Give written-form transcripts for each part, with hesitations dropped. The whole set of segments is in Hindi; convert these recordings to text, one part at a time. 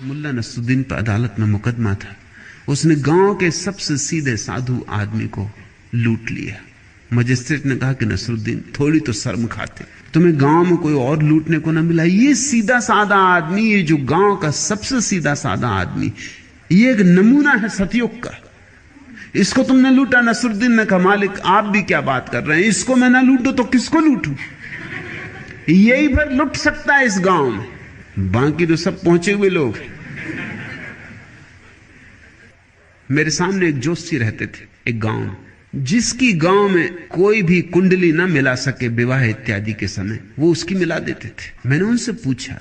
मुल्ला नसरुद्दीन पर अदालत में मुकदमा था। उसने गांव के सबसे सीधे साधु आदमी को लूट लिया। मजिस्ट्रेट ने कहा कि नसरुद्दीन थोड़ी तो शर्म खाते, तुम्हें गांव में कोई और लूटने को ना मिला। ये सीधा साधा आदमी, ये जो गांव का सबसे सीधा साधा आदमी, ये एक नमूना है सतयुग का। इसको तुमने लूटा। नसरुद्दीन ने कहा मालिक आप भी क्या बात कर रहे हैं, इसको मैं ना लूटूं तो किसको लूटूं? यही भर लुट सकता है इस गांव में, बाकी तो सब पहुंचे हुए लोग। मेरे सामने एक जोशी रहते थे एक गांव में, जिसकी गांव में कोई भी कुंडली ना मिला सके विवाह इत्यादि के समय, वो उसकी मिला देते थे। मैंने उनसे पूछा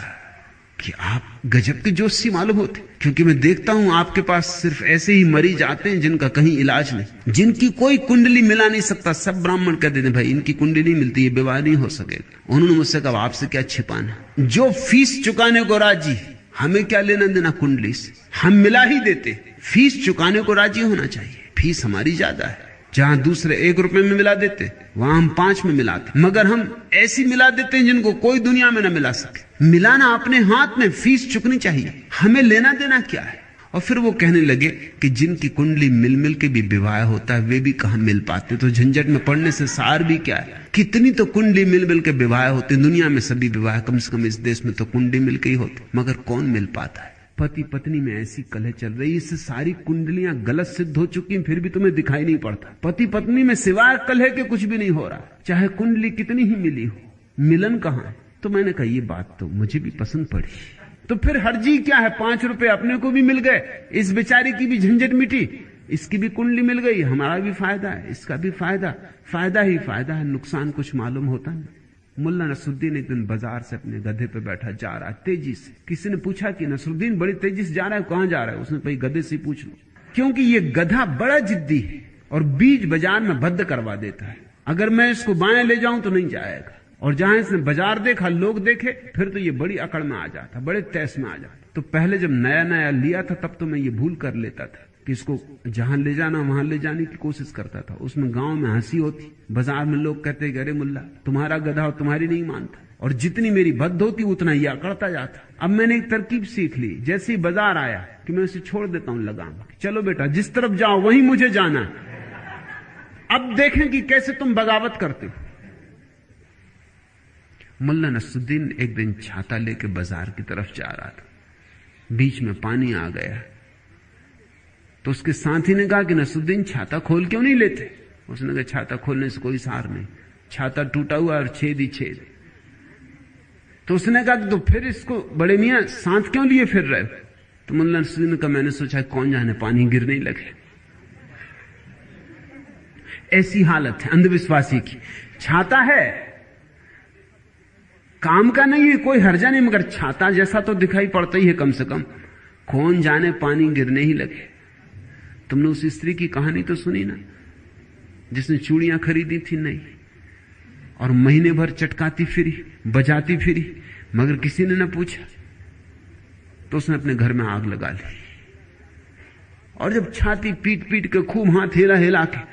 कि आप गजब के जोशी मालूम होते, क्योंकि मैं देखता हूं आपके पास सिर्फ ऐसे ही मरीज आते हैं जिनका कहीं इलाज नहीं, जिनकी कोई कुंडली मिला नहीं सकता। सब ब्राह्मण कहते थे भाई इनकी कुंडली नहीं मिलती, ये विवाह नहीं हो सकेगा। उन्होंने मुझसे कहा आपसे क्या छिपाना, जो फीस चुकाने को राजी, हमें क्या लेना देना कुंडली से, हम मिला ही देते। फीस चुकाने को राजी होना चाहिए, फीस हमारी ज्यादा है। जहां दूसरे 1 रुपए में मिला देते, वहां हम 5 में मिलाते, मगर हम ऐसी मिला देते हैं जिनको कोई दुनिया में ना मिला सके। मिलाना अपने हाथ में, फीस चुकनी चाहिए, हमें लेना देना क्या है। और फिर वो कहने लगे कि जिनकी कुंडली मिल मिल के भी विवाह होता है वे भी कहां मिल पाते, तो झंझट में पड़ने से सार भी क्या है। कितनी तो कुंडली मिल मिल के विवाह होते दुनिया में, सभी विवाह कम से कम इस देश में तो कुंडली मिल के ही होते, मगर कौन मिल पाता है। पति पत्नी में ऐसी कलह चल रही, इससे सारी कुंडलियां गलत सिद्ध हो चुकी हैं, फिर भी तुम्हें दिखाई नहीं पड़ता। पति पत्नी में सिवाय कलह के कुछ भी नहीं हो रहा, चाहे कुंडली कितनी ही मिली हो, मिलन कहां है। तो मैंने कहा ये बात तो मुझे भी पसंद पड़ी, तो फिर हर्जी क्या है, 5 रुपए अपने को भी मिल गए, इस बेचारी की भी झंझट मिटी, इसकी भी कुंडली मिल गई, हमारा भी फायदा है, इसका भी फायदा, फायदा ही फायदा है, नुकसान कुछ मालूम होता नहीं। मुल्ला नसरुद्दीन एक दिन बाजार से अपने गधे पे बैठा जा रहा तेजी से। किसी ने पूछा कि नसरुद्दीन बड़ी तेजी से जा रहा है, कहां जा रहा है? उसने भाई गधे से पूछ लो, क्योंकि ये गधा बड़ा जिद्दी है और बीच बाजार में बद्ध करवा देता है। अगर मैं इसको बाएं ले जाऊं तो नहीं जाएगा, और जहां इसने बाजार देखा, लोग देखे, फिर तो ये बड़ी अकड़ में आ जाता, बड़े तैस में आ जाता। तो पहले जब नया नया लिया था तब तो मैं ये भूल कर लेता था कि इसको जहां ले जाना वहां ले जाने की कोशिश करता था। उसमें गांव में हंसी होती, बाजार में लोग कहते अरे मुल्ला तुम्हारा गधा और तुम्हारी नहीं मानता, और जितनी मेरी बद्ध होती उतना ये अकड़ता जाता। अब मैंने एक तरकीब सीख ली, जैसे ही बाजार आया कि मैं उसे छोड़ देता हूं लगाम, चलो बेटा जिस तरफ जाओ वहीं मुझे जाना, अब देखें कि कैसे तुम बगावत करते हो। मुल्ला नसरुद्दीन एक दिन छाता लेके बाजार की तरफ जा रहा था, बीच में पानी आ गया, तो उसके साथी ने कहा कि नसरुद्दीन छाता खोल क्यों नहीं लेते? उसने कहा छाता खोलने से कोई सार नहीं, छाता टूटा हुआ और छेद ही छेद। तो उसने कहा तो फिर इसको बड़े मियां साथ क्यों लिए फिर रहे? तो मुल्ला नसरुद्दीन ने कहा मैंने सोचा कौन जाने पानी गिरने लगे। ऐसी हालत है अंधविश्वासी की। छाता है, काम का नहीं है, कोई हर्जा नहीं, मगर छाता जैसा तो दिखाई पड़ता ही है कम से कम, कौन जाने पानी गिरने ही लगे। तुमने उस स्त्री की कहानी तो सुनी ना, जिसने चूड़ियां खरीदी थी नहीं, और महीने भर चटकाती फिरी, बजाती फिरी, मगर किसी ने ना पूछा, तो उसने अपने घर में आग लगा ली। और जब छाती पीट पीट के खूब हाथ हिला हिला के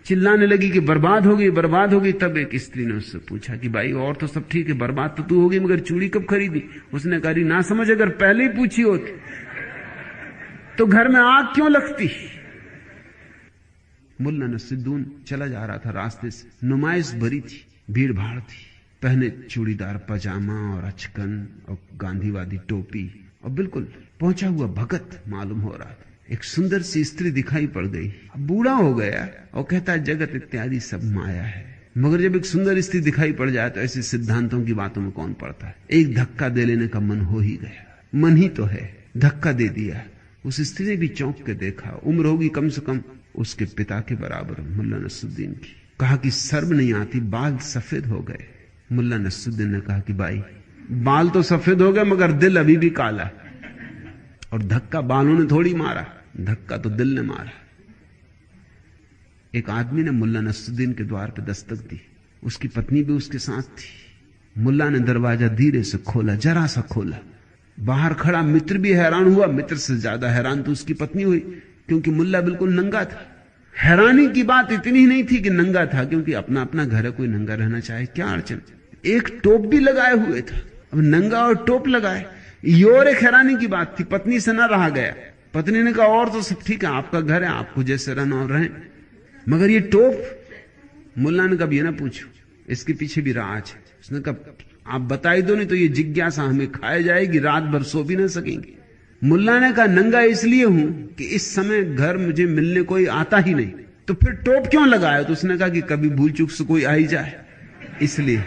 चिल्लाने लगी कि बर्बाद हो गई बर्बाद हो गई, तब एक स्त्री ने उससे पूछा कि भाई और तो सब ठीक है, बर्बाद तो तू हो गई, मगर चूड़ी कब खरीदी? उसने कहा ना समझ, अगर पहले ही पूछी होती तो घर में आग क्यों लगती। मुल्ला नसरुद्दीन चला जा रहा था रास्ते से, नुमाइश भरी थी, भीड़ भाड़ थी, पहने चूड़ीदार पजामा और अचकन और गांधीवादी टोपी, और बिल्कुल पहुंचा हुआ भगत मालूम हो रहा था। एक सुंदर सी स्त्री दिखाई पड़ गई, अब बूढ़ा हो गया और कहता है जगत इत्यादि सब माया है, मगर जब एक सुंदर स्त्री दिखाई पड़ जाए तो ऐसे सिद्धांतों की बातों में कौन पड़ता है। एक धक्का दे लेने का मन हो ही गया, मन ही तो है, धक्का दे दिया। उस स्त्री ने भी चौंक के देखा, उम्र होगी कम से कम उसके पिता के बराबर मुल्ला नसरुद्दीन की। कहा कि शर्म नहीं आती, बाल सफेद हो गए। मुल्ला नसरुद्दीन ने कहा कि भाई बाल तो सफेद हो गए मगर दिल अभी भी काला, और धक्का बालों ने थोड़ी मारा, धक्का तो दिल ने मारा। एक आदमी ने मुल्ला नसरुद्दीन के द्वार पे दस्तक दी, उसकी पत्नी भी उसके साथ थी। मुल्ला ने दरवाजा धीरे से खोला, जरा सा खोला, बाहर खड़ा मित्र भी हैरान हुआ, मित्र से ज्यादा हैरान तो उसकी पत्नी हुई, क्योंकि मुल्ला बिल्कुल नंगा था। हैरानी की बात इतनी ही नहीं थी कि नंगा था, क्योंकि अपना अपना घर है, कोई नंगा रहना चाहे क्या अड़चन। एक टोप भी लगाए हुए था, अब नंगा और टोप लगाए, ये और एक हैरानी की बात थी, पत्नी से ना रहा गया। पत्नी ने कहा और तो सब ठीक है, आपका घर है, आपको जैसे रहना और रहें, मगर ये टोप। मुल्ला ने कहा ये ना पूछो, इसके पीछे भी राज है। उसने कहा आप बताई दो, नहीं तो ये जिज्ञासा हमें खाए जाएगी, रात भर सो भी ना सकेंगे। मुल्ला ने कहा नंगा इसलिए हूं कि इस समय घर मुझे मिलने कोई आता ही नहीं। तो फिर टोप क्यों लगाया? तो उसने कहा कि कभी भूल चूक से कोई आ ही जाए, इसलिए।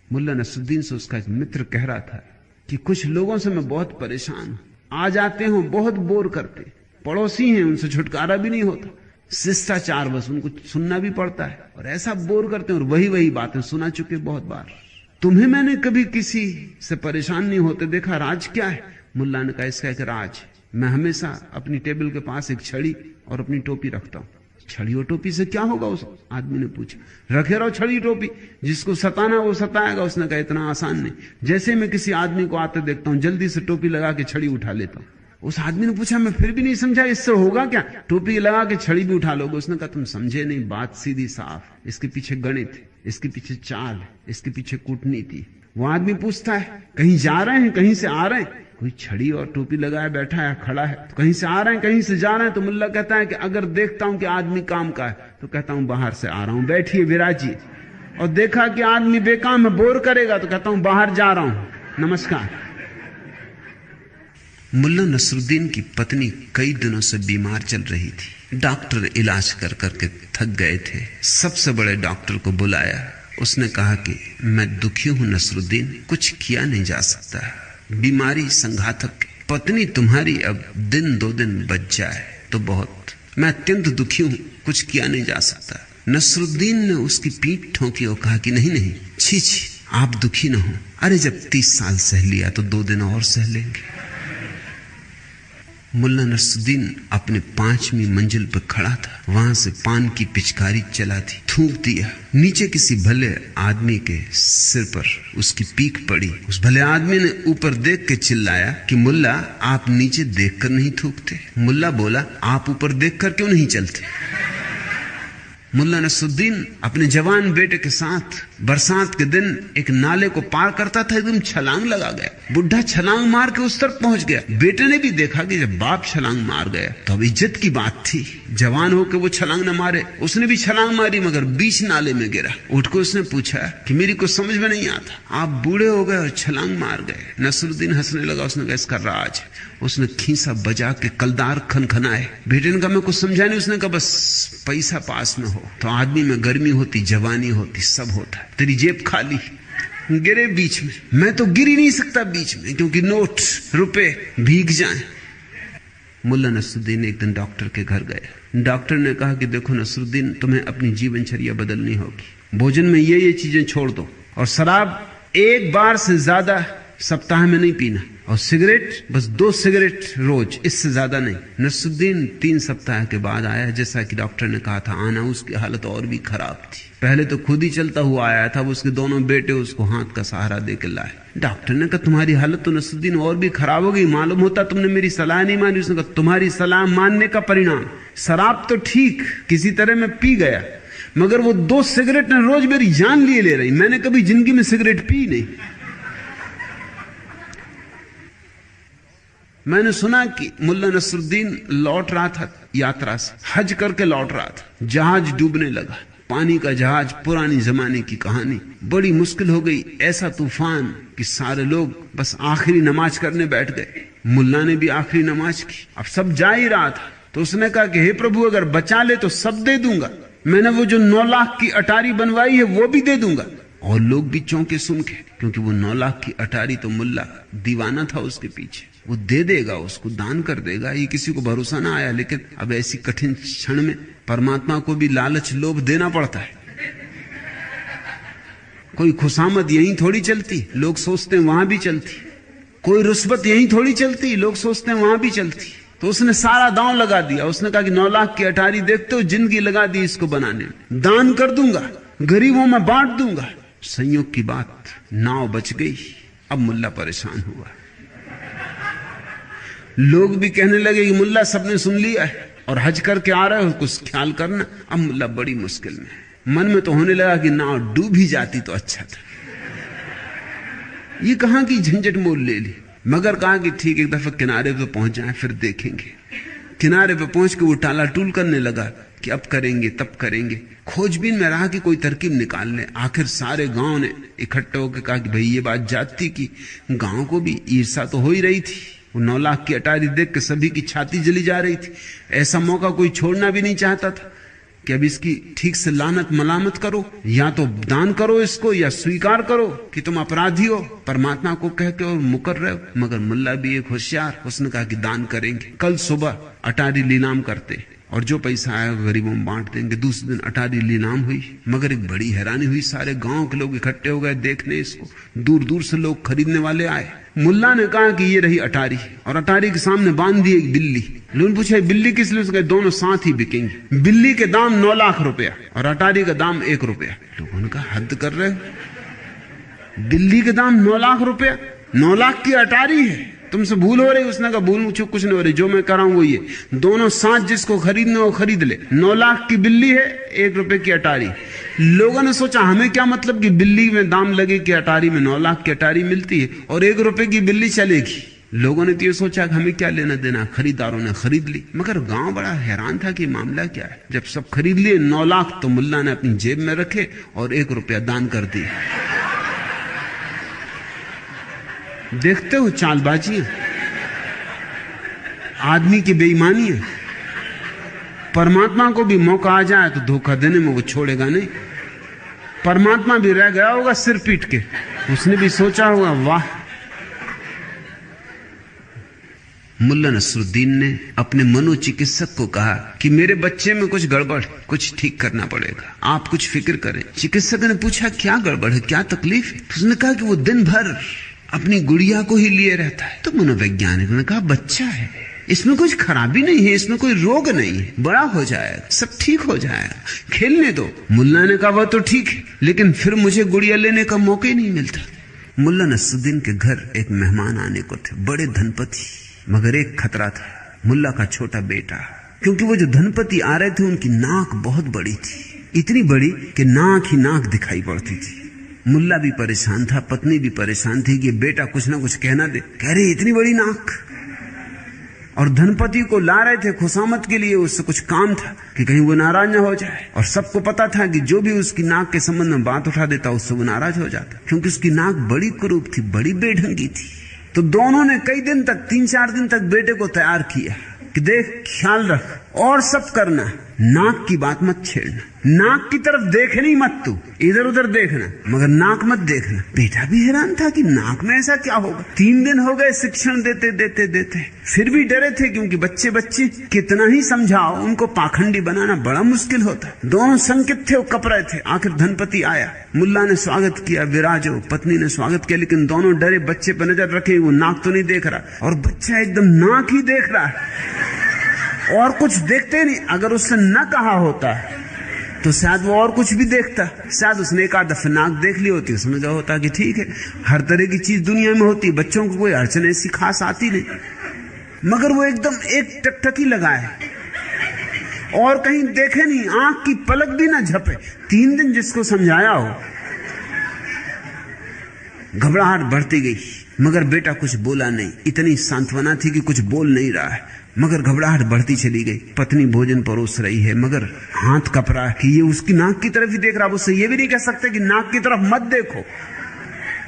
मुल्ला नसरुद्दीन से उसका एक मित्र कह रहा था कि कुछ लोगों से मैं बहुत परेशान हूं, आ जाते हो बहुत बोर करते, पड़ोसी हैं उनसे छुटकारा भी नहीं होता, शिष्टाचार बस उनको सुनना भी पड़ता है, और ऐसा बोर करते हैं, और वही वही बातें सुना चुके बहुत बार। तुम्हें मैंने कभी किसी से परेशान नहीं होते देखा, राज क्या है? मुल्ला ने कहा इसका एक राज है, मैं हमेशा अपनी टेबल के पास एक छड़ी और अपनी टोपी रखता हूं। छड़ी और टोपी से क्या होगा? उस आदमी ने पूछा। रखे रहो छड़ी टोपी, जिसको सताना वो सताएगा। उसने कहा इतना आसान नहीं, जैसे मैं किसी आदमी को आते देखता हूं जल्दी से टोपी लगा के छड़ी उठा लेता हूं। उस आदमी ने पूछा मैं फिर भी नहीं समझा, इससे होगा क्या? टोपी लगा के छड़ी भी उठा लोगे? उसने कहा तुम समझे नहीं, बात सीधी साफ, इसके पीछे गणित, इसके पीछे चाल, इसके पीछे कूटनीति। वो आदमी पूछता है कहीं जा रहे हैं, कहीं से आ रहे हैं? कोई छड़ी और टोपी लगाए बैठा है, खड़ा है, तो कहीं से आ रहे हैं, कहीं से जा रहे हैं? तो मुल्ला कहता है कि अगर देखता हूं कि आदमी काम का है तो कहता हूं बाहर से आ रहा हूं, बैठिए विराजिए। और देखा कि आदमी बेकाम है, बोर करेगा, तो कहता हूं बाहर जा रहा हूं, नमस्कार। मुल्ला नसरुद्दीन की पत्नी कई दिनों से बीमार चल रही थी। डॉक्टर इलाज कर करके थक गए थे। सबसे बड़े डॉक्टर को बुलाया। उसने कहा कि मैं दुखी हूं नसरुद्दीन, कुछ किया नहीं जा सकता, बीमारी संघातक, पत्नी तुम्हारी अब दिन दो दिन बच जाए तो बहुत, मैं अत्यंत दुखी हूं, कुछ किया नहीं जा सकता। नसरुद्दीन ने उसकी पीठ ठोंकी और कहा कि नहीं नहीं, छी छी, आप दुखी ना हो, अरे जब 30 साल सह लिया तो 2 दिन और सह लेंगे। मुल्ला नसरुद्दीन अपने 5वीं मंजिल पर खड़ा था। वहां से पान की पिचकारी चला थी, थूक दिया। नीचे किसी भले आदमी के सिर पर उसकी पीक पड़ी। उस भले आदमी ने ऊपर देख के चिल्लाया कि मुल्ला आप नीचे देखकर नहीं थूकते? मुल्ला बोला आप ऊपर देखकर क्यों नहीं चलते? मुल्ला नसरुद्दीन अपने जवान बेटे के साथ बरसात के दिन एक नाले को पार करता था, एकदम छलांग लगा गया। बुढ़ा छलांग मार के उस तरफ पहुंच गया। बेटे ने भी देखा कि जब बाप छलांग मार गया तो अब इज्जत की बात थी, जवान होकर वो छलांग न मारे। उसने भी छलांग मारी मगर बीच नाले में गिरा। उठ के उसने पूछा कि मेरी कुछ समझ में नहीं आता, आप बूढ़े हो गए और छलांग मार गए। नसरुद्दीन हंसने लगा। उसने कहा इसका राज। उसने खींचा बजा के कलदार खनखनाए। बेटे ने कहा मैं कुछ समझा नहीं। उसने कहा बस पैसा पास में हो तो आदमी में गर्मी होती, जवानी होती, सब होता है। तेरी जेब खाली, गिरे बीच में। मैं तो गिर ही नहीं सकता बीच में क्योंकि नोट रुपए भीग जाएं। मुल्ला नसरुद्दीन एक दिन डॉक्टर के घर गए। डॉक्टर ने कहा कि देखो नसरुद्दीन, तुम्हें अपनी जीवनचर्या बदलनी होगी। भोजन में ये चीजें छोड़ दो और शराब 1 बार से ज्यादा सप्ताह में नहीं पीना, और सिगरेट बस 2 सिगरेट रोज, इससे ज्यादा नहीं। नसरुद्दीन 3 सप्ताह के बाद आया। जैसा कि डॉक्टर ने कहा था आना, उसकी हालत और भी खराब थी। पहले तो खुद ही चलता हुआ आया था, उसके दोनों बेटे उसको हाथ का सहारा देकर लाए। डॉक्टर ने कहा तुम्हारी हालत तो नसरुद्दीन और भी खराब हो गई, मालूम होता तुमने मेरी सलाह नहीं मानी। उसने कहा तुम्हारी सलाह मानने का परिणाम, शराब तो ठीक किसी तरह मैं पी गया, मगर वो 2 सिगरेट ने रोज मेरी जान लिए ले रही। मैंने कभी जिंदगी में सिगरेट पी नहीं। मैंने सुना कि मुल्ला नसरुद्दीन लौट रहा था यात्रा से, हज करके लौट रहा था। जहाज डूबने लगा, पानी का जहाज, पुरानी जमाने की कहानी। बड़ी मुश्किल हो गई, ऐसा तूफान कि सारे लोग बस आखिरी नमाज करने बैठ गए। मुल्ला ने भी आखिरी नमाज की। अब सब जा ही रहा था तो उसने कहा कि हे प्रभु, अगर बचा ले तो सब दे दूंगा। मैंने वो जो 9 लाख की अटारी बनवाई है वो भी दे दूंगा। और लोग भी चौंके सुन के, क्योंकि वो 9 लाख की अटारी तो मुल्ला दीवाना था उसके पीछे। वो दे देगा, उसको दान कर देगा, ये किसी को भरोसा ना आया। लेकिन अब ऐसी कठिन क्षण में परमात्मा को भी लालच लोभ देना पड़ता है। कोई खुशामद यहीं थोड़ी चलती, लोग सोचते हैं वहां भी चलती। कोई रुस्वत यहीं थोड़ी चलती, लोग सोचते हैं वहां भी चलती। तो उसने सारा दांव लगा दिया। उसने कहा कि 9 लाख की अटारी देखते हो, जिंदगी लगा दी इसको बनाने में, दान कर दूंगा, गरीबों में बांट दूंगा। संयोग की बात, नाव बच गई। अब मुल्ला परेशान हुआ। लोग भी कहने लगे कि मुल्ला सबने सुन लिया है और हज करके आ रहे हो, कुछ ख्याल करना। अब मुल्ला बड़ी मुश्किल में। मन में तो होने लगा कि नाव डूब ही जाती तो अच्छा था। ये कहां की झंझट मोल ले ली। मगर कहा कि ठीक, एक दफा किनारे पे पहुंच जाए फिर देखेंगे। किनारे पे पहुंच के वो टाला टूल करने लगा कि अब करेंगे तब करेंगे। खोजबीन में रहा कि कोई तरकीब निकाल ले। आखिर सारे गांव ने इकट्ठे होकर कहा कि भाई ये बात जाती कि गांव को भी ईर्षा तो हो ही रही थी। वो 9 लाख की अटारी देख के सभी की छाती जली जा रही थी। ऐसा मौका कोई छोड़ना भी नहीं चाहता था कि अब इसकी ठीक से लानत मलामत करो, या तो दान करो इसको या स्वीकार करो कि तुम अपराधी हो, परमात्मा को कह के और मुकर रहे हो। मगर मुल्ला भी एक होशियार, उसने कहा कि दान करेंगे। कल सुबह अटारी नीलाम करते और जो पैसा आया गरीबों में बांट देंगे। दूसरे दिन अटारी नीलाम हुई। मगर एक बड़ी हैरानी हुई, सारे गांव के लोग इकट्ठे हो गए देखने इसको। दूर दूर से लोग खरीदने वाले आए। मुल्ला ने कहा कि ये रही अटारी, और अटारी के सामने बांध दी एक बिल्ली। लोगों ने पूछा बिल्ली किस लिए? उसके दोनों साथ ही बिकेंगे। बिल्ली के दाम 9 लाख रुपया और अटारी का दाम 1 रुपया। लोगों ने कहा हद कर रहे हो, बिल्ली के दाम 9 लाख रुपया, 9 लाख की अटारी है, तुमसे भूल हो रही। उसने कहा भूल मुझे कुछ नहीं हो रही, जो मैं कर रहा हूं वो ये, दोनों साथ जिसको खरीदना हो खरीद ले। 9 लाख की बिल्ली है, 1 रुपए की अटारी। लोगों ने सोचा हमें क्या मतलब कि बिल्ली में दाम लगे कि अटारी में 9 लाख की अटारी मिलती है और 1 रुपए की बिल्ली चलेगी। लोगों ने तो ये सोचा कि हमें क्या लेना देना। खरीदारों ने खरीद ली। मगर गांव बड़ा हैरान था कि मामला क्या है। जब सब खरीद लिए 9 लाख तो मुल्ला ने अपनी जेब में रखे और 1 रुपया दान कर दिया। देखते हो चालबाजी, आदमी की बेईमानी है। परमात्मा को भी मौका आ जाए तो धोखा देने में वो छोड़ेगा नहीं। परमात्मा भी रह गया होगा सिर पीट के, उसने भी सोचा होगा वाह। मुल्ला नसरुद्दीन ने अपने मनोचिकित्सक को कहा कि मेरे बच्चे में कुछ गड़बड़, कुछ ठीक करना पड़ेगा, आप कुछ फिक्र करें। चिकित्सक ने पूछा क्या गड़बड़ है, क्या तकलीफ है? उसने कहा कि वो दिन भर अपनी गुड़िया को ही लिए रहता है। तो मनोवैज्ञानिक ने कहा बच्चा है, इसमें कुछ खराबी नहीं है, इसमें कोई रोग नहीं है, बड़ा हो जाएगा, सब ठीक हो जाएगा, खेलने दो। मुल्ला ने कहा वह तो ठीक है, लेकिन फिर मुझे गुड़िया लेने का मौका ही नहीं मिलता। मुल्ला नसरुद्दीन के घर एक मेहमान आने को थे, बड़े धनपति। मगर एक खतरा था, मुल्ला का छोटा बेटा। क्योंकि वो जो धनपति आ रहे थे उनकी नाक बहुत बड़ी थी, इतनी बड़ी कि नाक ही नाक दिखाई पड़ती थी। मुल्ला भी परेशान था, पत्नी भी परेशान थी कि बेटा कुछ ना कुछ कहना दे। कह रहे इतनी बड़ी नाक। और धनपति को ला रहे थे खुशामत के लिए, उससे कुछ काम था कि कहीं वो नाराज ना हो जाए। और सबको पता था कि जो भी उसकी नाक के संबंध में बात उठा देता उससे वो नाराज हो जाता, क्योंकि उसकी नाक बड़ी कुरूप थी, बड़ी बेढंगी थी। तो दोनों ने कई दिन तक, 3-4 दिन तक बेटे को तैयार किया कि देख ख्याल रख और सब करना, नाक की बात मत छेड़ना, नाक की तरफ देखनी मत, तू इधर उधर देखना मगर नाक मत देखना। बेटा भी हैरान था कि नाक में ऐसा क्या होगा। 3 दिन हो गए शिक्षण देते देते देते, फिर भी डरे थे, क्योंकि बच्चे कितना ही समझाओ उनको पाखंडी बनाना बड़ा मुश्किल होता। दोनों संकित थे, वो कप रहे थे। आखिर धनपति आया, मुल्ला ने स्वागत किया, विराजो, पत्नी ने स्वागत किया, लेकिन दोनों डरे, बच्चे पर नजर रखे, वो नाक तो नहीं देख रहा और बच्चा एकदम नाक ही देख रहा है और कुछ देखते नहीं। अगर उससे न कहा होता तो शायद वो और कुछ भी देखता, शायद उसने एक आध दफे नाक देख ली होती, उसमें जो होता कि ठीक है, हर तरह की चीज दुनिया में होती, बच्चों को कोई अड़चन ऐसी खास आती नहीं। मगर वो एकदम एक टकटकी लगाए और कहीं देखे नहीं, आंख की पलक भी ना झपे। 3 दिन जिसको समझाया हो, घबराहट बढ़ती गई। मगर बेटा कुछ बोला नहीं, इतनी सांत्वना थी कि कुछ बोल नहीं रहा है, मगर घबराहट बढ़ती चली गई। पत्नी भोजन परोस रही है, मगर हाथ कप रहा है कि ये उसकी नाक की तरफ ही देख रहा है। उससे ये भी नहीं कह सकते कि नाक की तरफ मत देखो।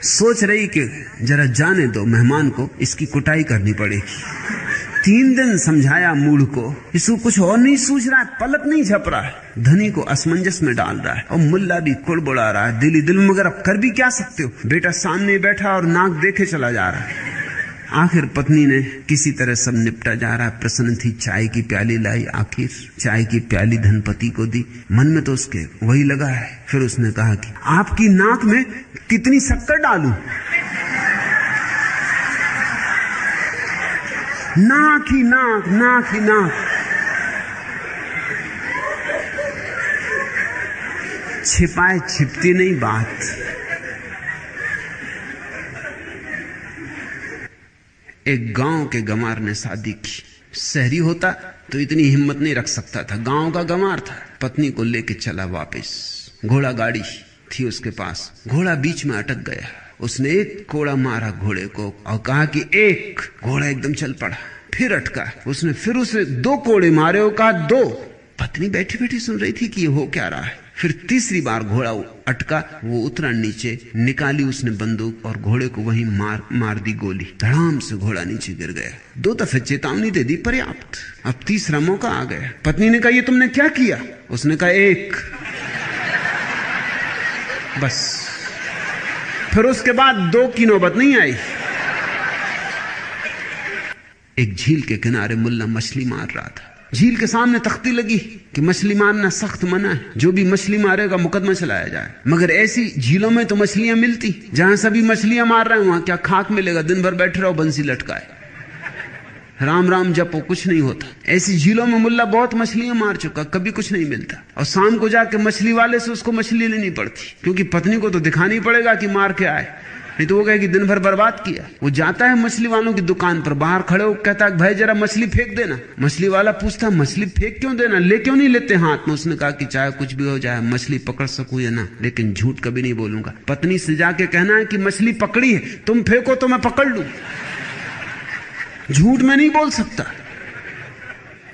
सोच रही कि जरा जाने दो मेहमान को, इसकी कुटाई करनी पड़ेगी। 3 दिन समझाया मूड को, इसको कुछ और नहीं सूझ रहा है, पलक नहीं झप रहा है, धनी को असमंजस में डाल रहा है और मुल्ला भी कुड़बुड़ा रहा है दिल ही दिल। मगर अब कर भी क्या सकते हो, बेटा सामने बैठा और नाक देखे चला जा रहा है। आखिर पत्नी ने किसी तरह सब निपटा जा रहा है, प्रसन्न थी, चाय की प्याली लाई, आखिर चाय की प्याली धनपति को दी। मन में तो उसके वही लगा है। फिर उसने कहा कि आपकी नाक में कितनी शक्कर डालूं? नाक ही नाक, नाक ही नाक। छिपाए छिपती नहीं बात। एक गांव के गंवार ने शादी की। शहरी होता तो इतनी हिम्मत नहीं रख सकता था, गांव का गंवार था। पत्नी को लेके चला वापस। घोड़ा गाड़ी थी उसके पास, घोड़ा बीच में अटक गया। उसने एक कोड़ा मारा घोड़े को और कहा कि एक। घोड़ा एकदम चल पड़ा, फिर अटका। उसने फिर उसे 2 कोड़े मारे और कहा 2। पत्नी बैठी बैठी सुन रही थी कि ये हो क्या रहा है। फिर तीसरी बार घोड़ा अटका, वो उतरा नीचे, निकाली उसने बंदूक और घोड़े को वहीं मार दी गोली। धड़ाम से घोड़ा नीचे गिर गया। 2 दफे चेतावनी दे दी, पर्याप्त। अब तीसरा मौका आ गया। पत्नी ने कहा ये तुमने क्या किया? उसने कहा 1। बस फिर उसके बाद 2 की नौबत नहीं आई। एक झील के किनारे मुल्ला मछली मार रहा था। झील के सामने तख्ती लगी कि मछली मारना सख्त मना है, जो भी मछली मारेगा मुकदमा चलाया जाए। मगर ऐसी झीलों में तो मछलियां मिलती, जहां सभी मछलियां मार रहे हैं वहां क्या खाक मिलेगा? दिन भर बैठे रहो बंसी लटकाए, राम राम जपो, कुछ नहीं होता। ऐसी झीलों में मुल्ला बहुत मछलियां मार चुका, कभी कुछ नहीं मिलता। और शाम को जाके मछली वाले से उसको मछली लेनी पड़ती, क्योंकि पत्नी को तो दिखाना ही पड़ेगा कि मार के आए, नहीं तो वो कहे कि दिन भर बर्बाद किया। वो जाता है मछली वालों की दुकान पर, बाहर खड़े हो कहता है भाई जरा मछली फेंक देना। मछली वाला पूछता मछली फेंक क्यों देना, ले क्यों नहीं लेते हाथ में? उसने कहा कि चाहे कुछ भी हो जाए मछली पकड़ सकूं या ना, लेकिन झूठ कभी नहीं बोलूंगा। पत्नी से जाके कहना है कि मछली पकड़ी है, तुम फेंको तो मैं पकड़ लूं, झूठ में नहीं बोल सकता।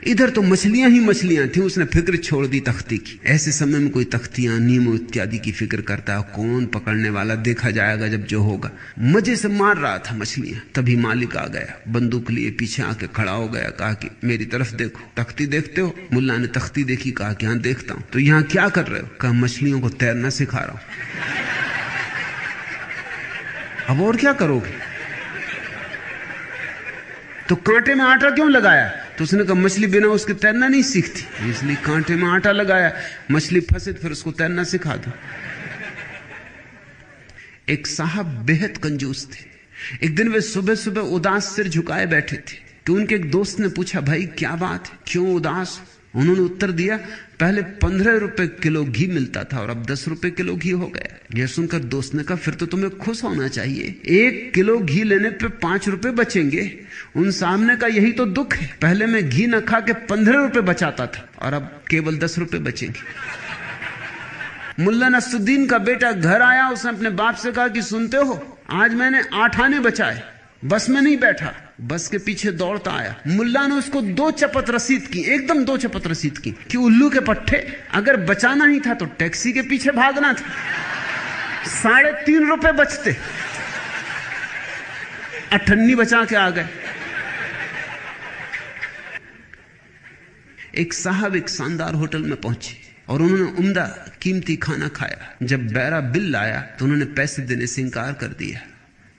इधर तो मछलियां ही मछलियां थी, उसने फिक्र छोड़ दी तख्ती की। ऐसे समय में कोई तख्तियां नीमो इत्यादि की फिक्र करता है? कौन पकड़ने वाला, देखा जाएगा जब जो होगा। मजे से मार रहा था मछलियां। तभी मालिक आ गया, बंदूक लिए पीछे आके खड़ा हो गया, कहा कि मेरी तरफ देखो। तख्ती देखते हो? मुल्ला ने तख्ती देखी, कहा कि हाँ देखता हूं। तो यहां क्या कर रहे हो? कहा मछलियों को तैरना सिखा रहा हूं। अब और क्या करोगे? तो कांटे में आटा क्यों लगाया? तो उसने कहा मछली बिना उसके तैरना नहीं सीखती, इसलिए कांटे में आटा लगाया। मछली फंसे फिर उसको तैरना सिखा दो। एक साहब बेहद कंजूस थे। एक दिन वे सुबह सुबह उदास सिर झुकाए बैठे थे कि उनके एक दोस्त ने पूछा भाई क्या बात है, क्यों उदास? उन्होंने उत्तर दिया पहले 15 रुपए किलो घी मिलता था और अब 10 रुपए किलो घी हो गया। यह सुनकर दोस्त ने कहा फिर तो तुम्हें खुश होना चाहिए, 1 किलो घी लेने पे 5 रुपए बचेंगे। उन सामने का यही तो दुख है, पहले मैं घी न खा के 15 रुपए बचाता था और अब केवल 10 रुपए बचेंगे। मुल्ला नसरुद्दीन का बेटा घर आया, उसने अपने बाप से कहा कि सुनते हो आज मैंने 8 आने बचाए, बस में नहीं बैठा, बस के पीछे दौड़ता आया। मुल्ला ने उसको 2 चपत रसीद की, एकदम 2 चपत रसीद की कि उल्लू के पट्टे, अगर बचाना ही था तो टैक्सी के पीछे भागना था, 3.5 रुपए बचते, 98 बचा के आ गए। एक साहब एक शानदार होटल में पहुंचे और उन्होंने उम्दा कीमती खाना खाया। जब बैरा बिल लाया तो उन्होंने पैसे देने से इनकार कर दिया।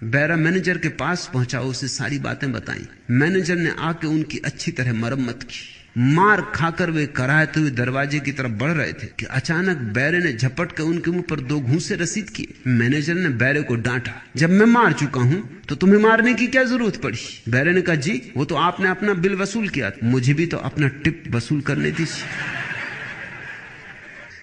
बैरा मैनेजर के पास पहुंचा, उसे सारी बातें बताई। मैनेजर ने आके उनकी अच्छी तरह मरम्मत की। मार खाकर वे कराहते हुए दरवाजे की तरफ बढ़ रहे थे कि अचानक बैरे ने झपट कर उनके मुंह पर 2 घूंसे रसीद किए। मैनेजर ने बैरे को डांटा, जब मैं मार चुका हूं तो तुम्हें मारने की क्या जरूरत पड़ी? बैरे ने कहा जी वो तो आपने अपना बिल वसूल किया, मुझे भी तो अपना टिप वसूल करने दीजिए।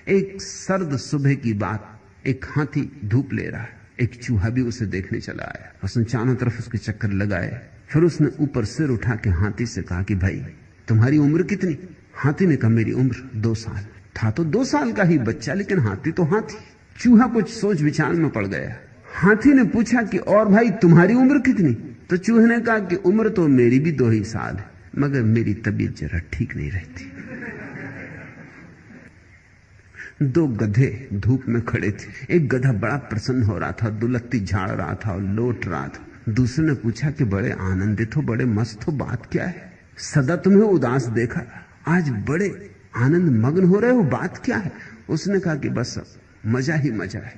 एक सर्द सुबह की बात, एक हाथी धूप ले रहा है, एक चूहा भी उसे देखने चला आया। उसने चारों तरफ उसके चक्कर लगाए, फिर उसने ऊपर सिर उठा के हाथी से कहा कि भाई तुम्हारी उम्र कितनी? हाथी ने कहा मेरी उम्र 2 साल। था तो 2 साल का ही बच्चा, लेकिन हाथी तो हाथी। चूहा कुछ सोच विचार में पड़ गया। हाथी ने पूछा कि और भाई तुम्हारी उम्र कितनी? तो चूहे ने कहा कि उम्र तो मेरी भी 2 ही साल है, मगर मेरी तबीयत जरा ठीक नहीं रहती। 2 गधे धूप में खड़े थे। एक गधा बड़ा प्रसन्न हो रहा था, दुलत्ती झाड़ रहा था और लौट रहा था। दूसरे ने पूछा कि बड़े आनंदित हो, बड़े मस्त हो, बात क्या है? सदा तुम्हें उदास देखा, आज बड़े आनंद मग्न हो रहे हो, बात क्या है? उसने कहा कि बस मजा ही मजा है,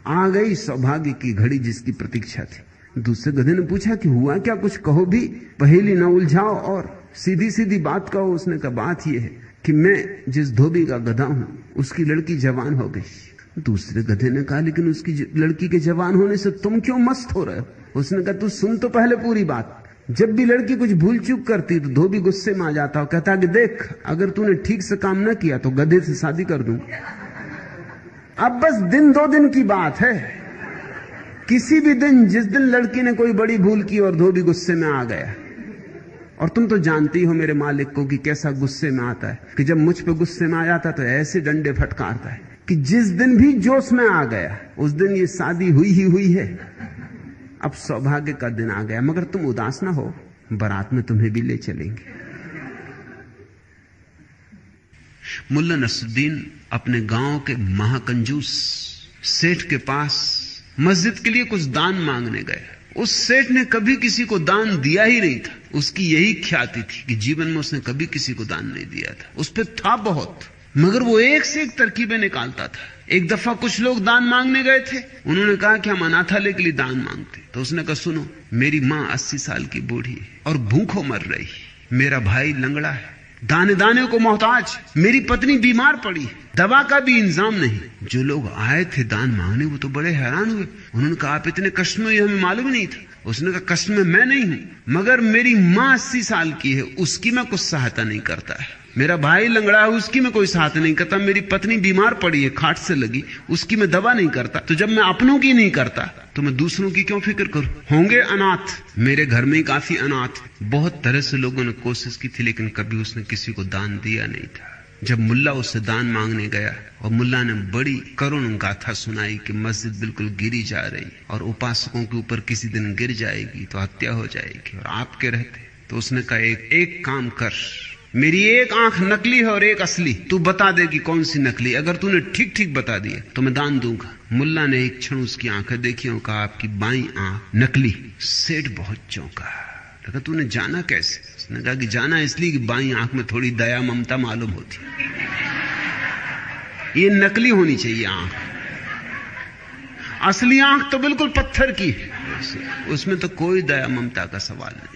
आ गई सौभाग्य की घड़ी जिसकी प्रतीक्षा थी। दूसरे गधे ने पूछा कि हुआ क्या, कुछ कहो भी, पहेली न उलझाओ और सीधी सीधी बात कहो। उसने कहा बात यह है कि मैं जिस धोबी का गधा हूं उसकी लड़की जवान हो गई। दूसरे गधे ने कहा लेकिन उसकी लड़की के जवान होने से तुम क्यों मस्त हो रहे हो? उसने कहा तू सुन तो पहले पूरी बात। जब भी लड़की कुछ भूल चूक करती तो धोबी गुस्से में आ जाता और कहता कि देख अगर तूने ठीक से काम न किया तो गधे से शादी कर दूंगा। अब बस 1-2 दिन की बात है, किसी भी दिन जिस दिन लड़की ने कोई बड़ी भूल की और धोबी गुस्से में आ गया, और तुम तो जानती हो मेरे मालिक को कि कैसा गुस्से में आता है, कि जब मुझ पे गुस्से में आ जाता तो ऐसे डंडे फटकारता है कि जिस दिन भी जोश में आ गया उस दिन ये शादी हुई ही हुई है, अब सौभाग्य का दिन आ गया। मगर तुम उदास ना हो, बारात में तुम्हें भी ले चलेंगे। मुल्ला नसरुद्दीन अपने गांव के महाकंजूस सेठ के पास मस्जिद के लिए कुछ दान मांगने गए। उस सेठ ने कभी किसी को दान दिया ही नहीं था। उसकी यही ख्याति थी कि जीवन में उसने कभी किसी को दान नहीं दिया था। उस पर था बहुत, मगर वो एक से एक तरकीबें निकालता था। एक दफा कुछ लोग दान मांगने गए थे। उन्होंने कहा कि हम अनाथालय के लिए दान मांगते। तो उसने कहा, सुनो, मेरी मां 80 साल की बूढ़ी है और भूखों मर रही, मेरा भाई लंगड़ा है, दाने दाने को मोहताज, मेरी पत्नी बीमार पड़ी, दवा का भी इंतजाम नहीं। जो लोग आए थे दान मांगने वो तो बड़े हैरान हुए। उन्होंने कहा, आप इतने कष्ट में, हमें मालूम नहीं था। उसने कहा, कष्ट में मैं नहीं हूं, मगर मेरी मां 80 साल की है, उसकी मैं कुछ सहायता नहीं करता है। मेरा भाई लंगड़ा है, उसकी मैं कोई सहायता नहीं करता। मेरी पत्नी बीमार पड़ी है, खाट से लगी, उसकी मैं दवा नहीं करता। तो जब मैं अपनों की नहीं करता तो मैं दूसरों की क्यों फिक्र करूं? होंगे अनाथ। मेरे घर में ही काफी अनाथ। बहुत तरह से लोगों ने कोशिश की थी, लेकिन कभी उसने किसी को दान दिया नहीं था। जब मुल्ला उससे दान मांगने गया और मुल्ला ने बड़ी करुण गाथा सुनाई कि मस्जिद बिल्कुल गिरी जा रही और उपासकों के ऊपर किसी दिन गिर जाएगी तो हत्या हो जाएगी और आपके रहते, तो उसने कहा, एक काम कर, मेरी एक आंख नकली है और एक असली, तू बता दे कि कौन सी नकली। अगर तूने ठीक ठीक बता दिया तो मैं दान दूंगा। मुल्ला ने एक क्षण उसकी आंखें देखी और कहा, आपकी बाईं आंख नकली। सेठ बहुत चौंका। लगा, तूने जाना कैसे? उसने कहा कि जाना इसलिए कि बाईं आंख में थोड़ी दया ममता मालूम होती, ये नकली होनी चाहिए आंख, असली आंख तो बिल्कुल पत्थर की है, उसमें तो कोई दया ममता का सवाल नहीं।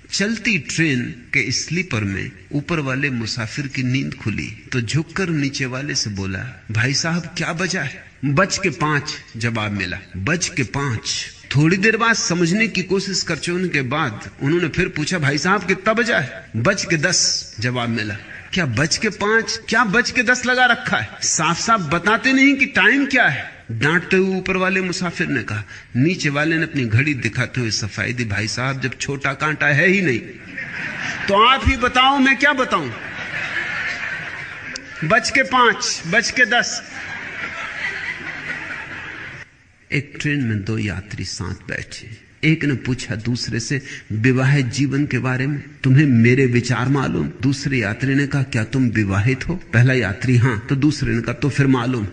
चलती ट्रेन के स्लीपर में ऊपर वाले मुसाफिर की नींद खुली तो झुककर नीचे वाले से बोला, भाई साहब क्या बजा है? 5:05 जवाब मिला। 5:05। थोड़ी देर बाद समझने की कोशिश कर चुनने के बाद उन्होंने फिर पूछा, भाई साहब कितना बजा है? 5:10 जवाब मिला। क्या 5:05? क्या 5:10 लगा रखा है? साफ साफ बताते नहीं कि टाइम क्या है? डांटते हुए ऊपर वाले मुसाफिर ने कहा। नीचे वाले ने अपनी घड़ी दिखाते हुए सफाई दी, भाई साहब जब छोटा कांटा है ही नहीं तो आप ही बताओ, मैं क्या बताऊं? 5:05, 5:10। एक ट्रेन में 2 यात्री साथ बैठे। एक ने पूछा दूसरे से विवाहित जीवन के बारे में, तुम्हें मेरे विचार मालूम? दूसरे यात्री ने कहा, क्या तुम विवाहित हो? पहला यात्री, हां। तो दूसरे ने कहा, तो फिर मालूम।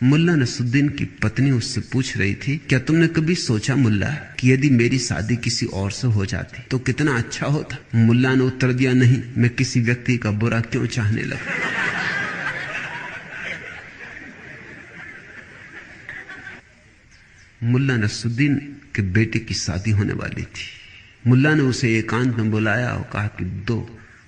मुल्ला नसरुद्दीन की पत्नी उससे पूछ रही थी, क्या तुमने कभी सोचा मुल्ला कि यदि मेरी शादी किसी और से हो जाती तो कितना अच्छा होता? मुल्ला ने उत्तर दिया, नहीं, मैं किसी व्यक्ति का बुरा क्यों चाहने लगा। मुल्ला नसरुद्दीन के बेटे की शादी होने वाली थी। मुल्ला ने उसे एकांत में बुलाया और कहा कि 2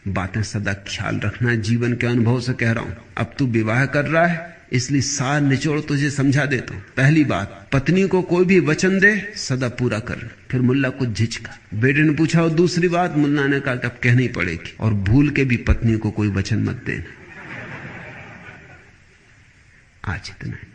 बातें सदा ख्याल रखना, जीवन के अनुभव से कह रहा हूं। अब तू विवाह कर रहा है इसलिए सार निचोड़ तुझे समझा देता हूं। पहली बात, पत्नी को कोई भी वचन दे सदा पूरा कर। फिर मुल्ला कुछ झिझका। बेटे ने पूछा, और दूसरी बात? मुल्ला ने कहा कि अब कहनी पड़ेगी, और भूल के भी पत्नी को कोई वचन मत देना। आज इतना है।